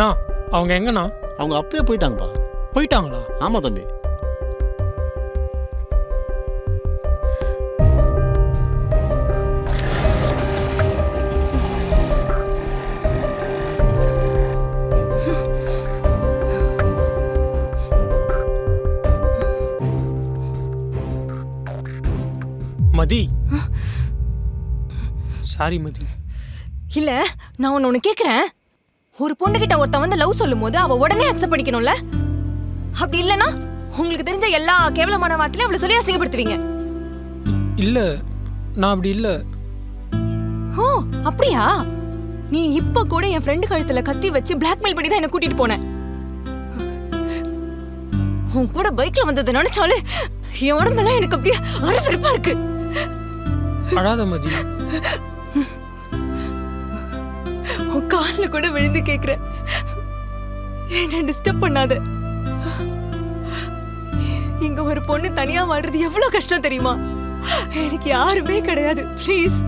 நான் அவங்க எங்கண்ணா? அவங்க அப்பயே போயிட்டாங்கப்பா. போயிட்டாங்களா? ஆமாம் தம்பி. மதி, சாரி மதி. இல்ல, நான் ஒன்னு கேக்குறேன். ஒரு பொண்ணுகிட்ட ஒருத்தன் வந்து லவ் சொல்லும் போது அவ உடனே அக்செப்ட் பண்ணிக்கணும்ல? அப்படி இல்லனா உங்களுக்கு தெரிஞ்ச எல்லா கேவலமான வார்த்தையும் அவளை சொல்லி அசிங்கப்படுத்துவீங்க. இல்ல, நான் அப்படி இல்ல. ஓ, அப்படியா? நீ இப்ப கூட என் ஃப்ரெண்டு கழுத்துல கத்தி வச்சு பிளாக்மெயில் பண்ணி தான் என்ன கூட்டிட்டு போன. உன் கூட பைக்ல வந்ததை நினைச்சாலே என் உடம்பெல்லாம் எனக்கு அப்படியே அருவருப்பா இருக்கு. அழாத மதி. உன் கால்ல கூட விழுந்து கேக்குறேன், என்ன டிஸ்டர்ப் பண்ணாத. இங்க ஒரு பொண்ணு தனியா வாழ்றது எவ்வளவு கஷ்டம் தெரியுமா? எனக்கு யாருமே கிடையாது. ப்ளீஸ்.